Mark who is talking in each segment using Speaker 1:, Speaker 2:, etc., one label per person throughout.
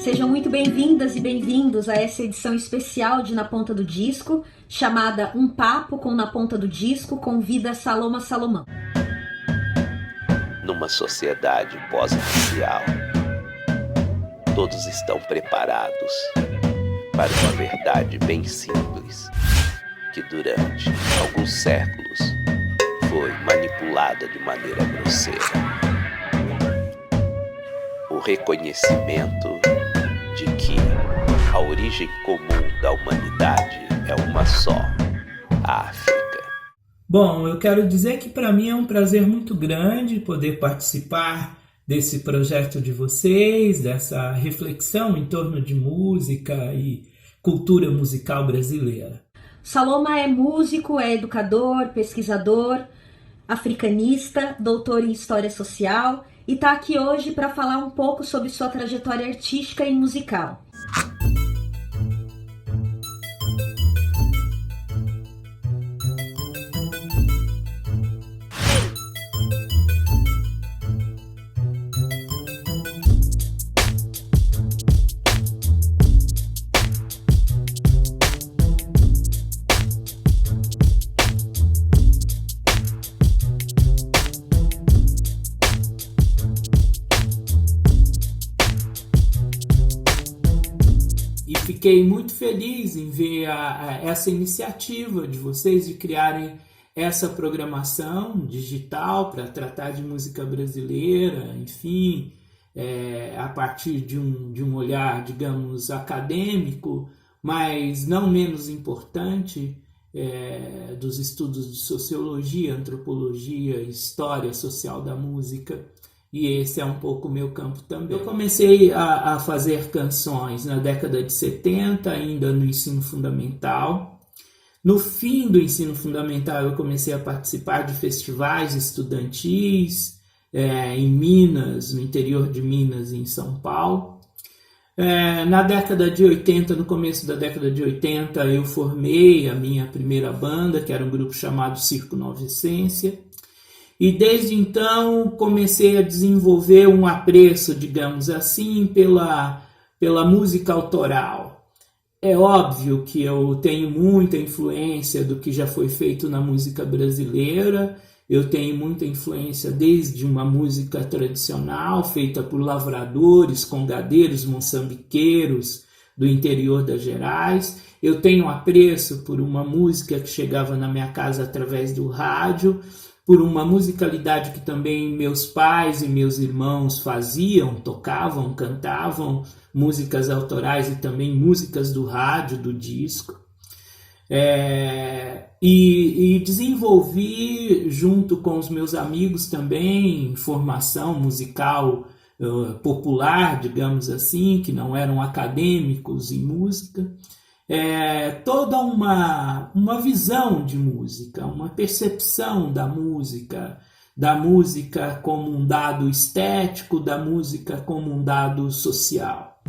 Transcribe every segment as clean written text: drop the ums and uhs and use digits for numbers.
Speaker 1: Sejam muito bem-vindas e bem-vindos a essa edição especial de Na Ponta do Disco, chamada Um Papo com Na Ponta do Disco, convida Saloma Salomão.
Speaker 2: Numa sociedade pós-racial, todos estão preparados para uma verdade bem simples, que durante alguns séculos foi manipulada de maneira grosseira. O reconhecimento de que a origem comum da humanidade é uma só, a África.
Speaker 3: Bom, eu quero dizer que para mim é um prazer muito grande poder participar desse projeto de vocês, dessa reflexão em torno de música e cultura musical brasileira.
Speaker 1: Saloma é músico, é educador, pesquisador, africanista, doutor em História Social e está aqui hoje para falar um pouco sobre sua trajetória artística e musical.
Speaker 3: Fiquei muito feliz em ver essa iniciativa de vocês de criarem essa programação digital para tratar de música brasileira, enfim, a partir de um olhar, digamos, acadêmico, mas não menos importante, dos estudos de sociologia, antropologia, história social da música. E esse é um pouco o meu campo também. Eu comecei a fazer canções na década de 70, ainda no ensino fundamental. No fim do ensino fundamental, eu comecei a participar de festivais estudantis em Minas, no interior de Minas e em São Paulo. Na década de 80, no começo da década de 80, eu formei a minha primeira banda, que era um grupo chamado Circo Nova Essência. E desde então comecei a desenvolver um apreço, digamos assim, pela música autoral. É óbvio que eu tenho muita influência do que já foi feito na música brasileira, eu tenho muita influência desde uma música tradicional feita por lavradores, congadeiros, moçambiqueiros do interior das Gerais. Eu tenho apreço por uma música que chegava na minha casa através do rádio, por uma musicalidade que também meus pais e meus irmãos faziam, tocavam, cantavam, músicas autorais e também músicas do rádio, do disco. E desenvolvi, junto com os meus amigos também, formação musical popular, digamos assim, que não eram acadêmicos em música. Toda uma visão de música, uma percepção da música como um dado estético, da música como um dado social.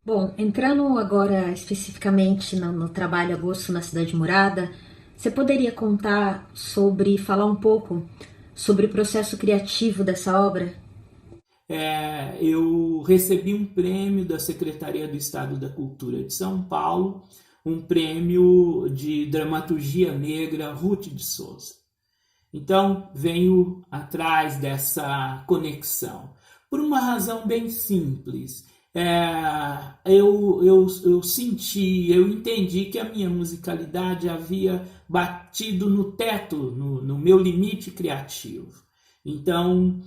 Speaker 1: Bom, entrando agora especificamente no trabalho Agosto na Cidade Murada, você poderia falar um pouco sobre o processo criativo dessa obra?
Speaker 3: Eu recebi um prêmio da Secretaria do Estado da Cultura de São Paulo, um prêmio de dramaturgia negra Ruth de Souza. Então, venho atrás dessa conexão, por uma razão bem simples. Eu senti, eu entendi que a minha musicalidade havia batido no teto, no meu limite criativo. Então,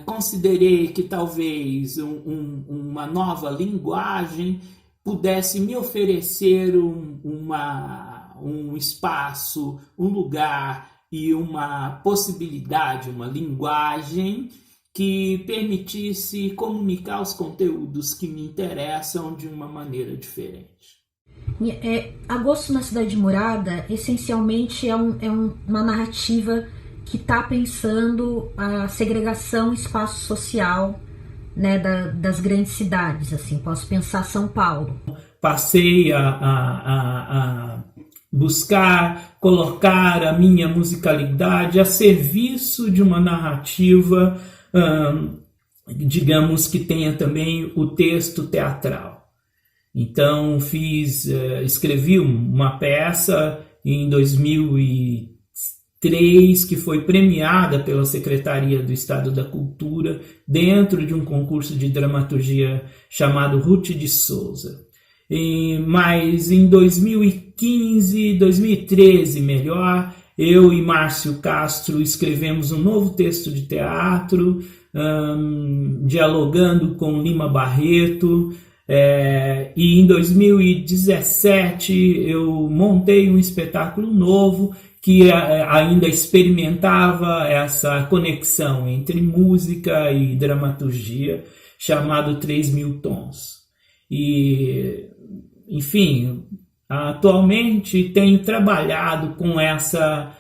Speaker 3: considerei que talvez uma nova linguagem pudesse me oferecer um espaço, um lugar e uma possibilidade, uma linguagem que permitisse comunicar os conteúdos que me interessam de uma maneira diferente.
Speaker 1: Agosto na Cidade Murada, essencialmente, é uma narrativa que está pensando a segregação espaço social, né, das grandes cidades. Assim, posso pensar São Paulo.
Speaker 3: Passei a buscar colocar a minha musicalidade a serviço de uma narrativa, digamos, que tenha também o texto teatral. Então escrevi uma peça em 2003 que foi premiada pela Secretaria do Estado da Cultura dentro de um concurso de dramaturgia chamado Ruth de Souza. Mas em 2015, 2013 melhor, eu e Márcio Castro escrevemos um novo texto de teatro, dialogando com Lima Barreto, e em 2017 eu montei um espetáculo novo que ainda experimentava essa conexão entre música e dramaturgia, chamado 3.000 Tons. E, enfim, atualmente tenho trabalhado com essa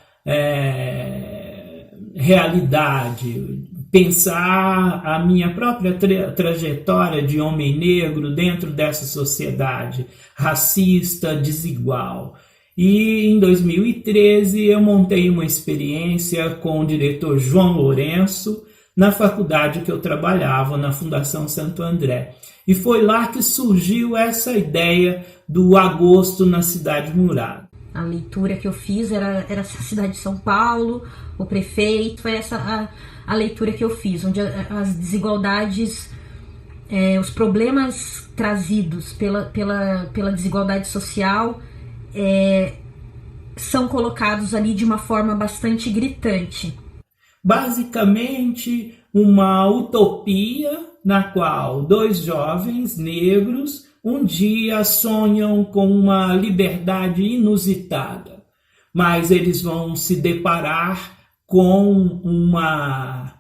Speaker 3: realidade, pensar a minha própria trajetória de homem negro dentro dessa sociedade racista, desigual. E em 2013 eu montei uma experiência com o diretor João Lourenço na faculdade que eu trabalhava, na Fundação Santo André. E foi lá que surgiu essa ideia do Agosto na Cidade Murada.
Speaker 1: A leitura que eu fiz era a cidade de São Paulo, o prefeito, foi essa a leitura que eu fiz, onde as desigualdades, os problemas trazidos pela desigualdade social são colocados ali de uma forma bastante gritante.
Speaker 3: Basicamente, uma utopia na qual dois jovens negros um dia sonham com uma liberdade inusitada, mas eles vão se deparar com uma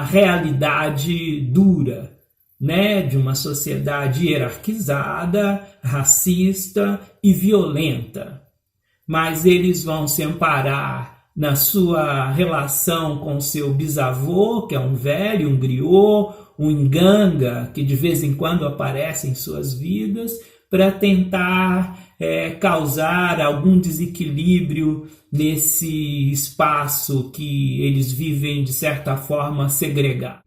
Speaker 3: realidade dura, né, de uma sociedade hierarquizada, racista e violenta. Mas eles vão se amparar na sua relação com seu bisavô, que é um velho, um griot, um nganga, que de vez em quando aparece em suas vidas, para tentar causar algum desequilíbrio nesse espaço que eles vivem, de certa forma, segregado.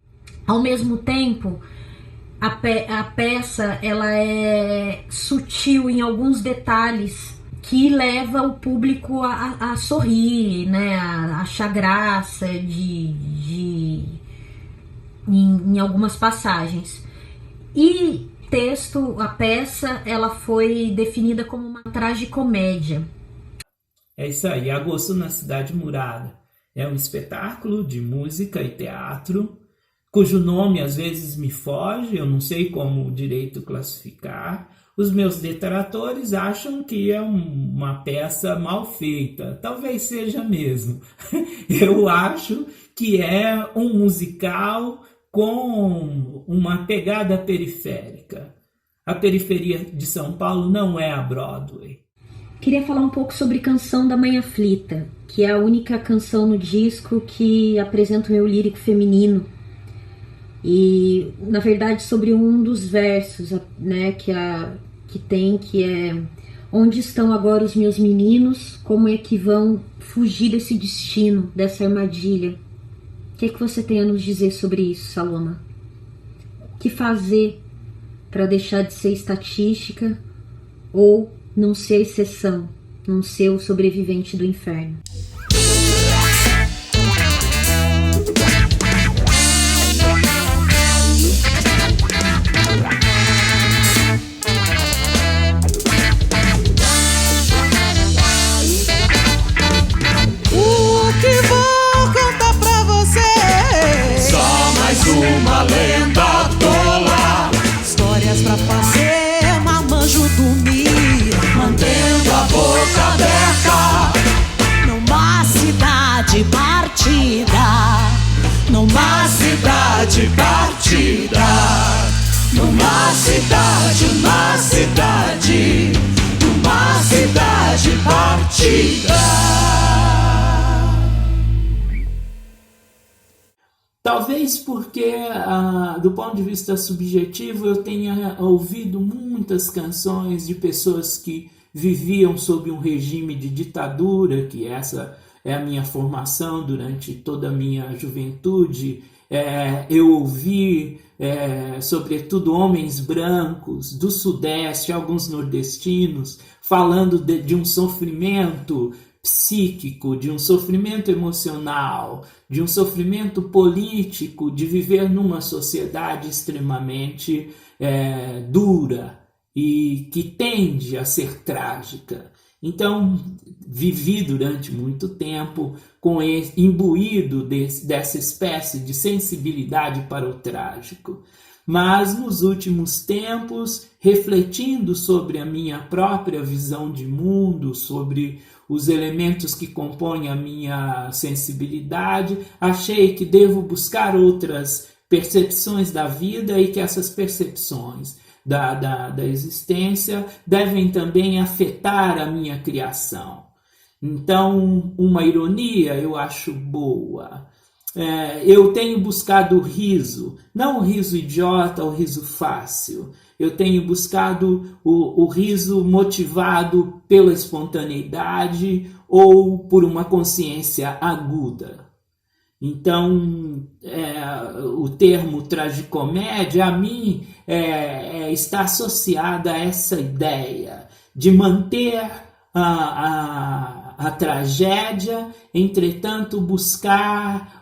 Speaker 1: Ao mesmo tempo, a peça ela é sutil em alguns detalhes que leva o público a sorrir, né, a achar graça em algumas passagens. E a peça, ela foi definida como uma tragicomédia.
Speaker 3: É isso aí, Agosto na Cidade Murada é um espetáculo de música e teatro, cujo nome às vezes me foge, eu não sei como direito classificar. Os meus detratores acham que é uma peça mal feita. Talvez seja mesmo. Eu acho que é um musical com uma pegada periférica. A periferia de São Paulo não é a Broadway.
Speaker 1: Queria falar um pouco sobre Canção da Mãe Aflita, que é a única canção no disco que apresenta o meu lírico feminino. E, na verdade, sobre um dos versos, né, que é: onde estão agora os meus meninos? Como é que vão fugir desse destino, dessa armadilha? O que é que você tem a nos dizer sobre isso, Saloma? O que fazer para deixar de ser estatística ou não ser exceção, não ser o sobrevivente do inferno?
Speaker 4: O que vou contar pra você uma lenda tola. Histórias pra fazer marmanjo dormir, mantendo a boca aberta. Numa cidade partida, numa cidade partida, numa cidade partida.
Speaker 3: Talvez porque, do ponto de vista subjetivo, eu tenha ouvido muitas canções de pessoas que viviam sob um regime de ditadura, que essa é a minha formação durante toda a minha juventude. Eu ouvi, sobretudo, homens brancos do Sudeste, alguns nordestinos, falando de um sofrimento psíquico, de um sofrimento emocional, de um sofrimento político, de viver numa sociedade extremamente dura e que tende a ser trágica. Então, vivi durante muito tempo imbuído dessa espécie de sensibilidade para o trágico. Mas, nos últimos tempos, refletindo sobre a minha própria visão de mundo, sobre os elementos que compõem a minha sensibilidade, achei que devo buscar outras percepções da vida e que essas percepções da existência devem também afetar a minha criação. Então, uma ironia eu acho boa. Eu tenho buscado o riso, não o riso idiota, o riso fácil. Eu tenho buscado o riso motivado pela espontaneidade ou por uma consciência aguda. Então, o termo tragicomédia, a mim, está associada a essa ideia de manter a tragédia, entretanto, buscar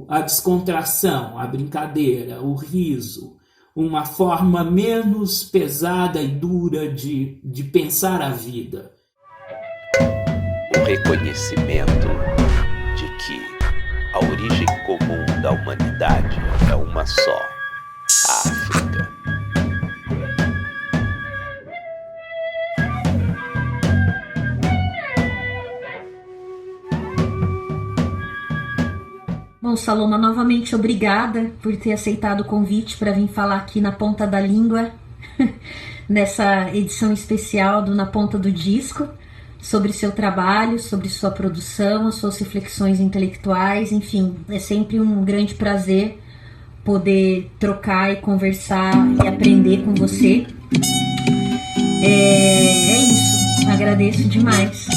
Speaker 3: a descontração, a brincadeira, o riso, uma forma menos pesada e dura de pensar a vida.
Speaker 2: Um reconhecimento de que a origem comum da humanidade é uma só, a África.
Speaker 1: Bom, Saloma, novamente obrigada por ter aceitado o convite para vir falar aqui na Ponta da Língua, nessa edição especial do Na Ponta do Disco, sobre seu trabalho, sobre sua produção, as suas reflexões intelectuais, enfim, é sempre um grande prazer poder trocar e conversar e aprender com você. É isso, agradeço demais.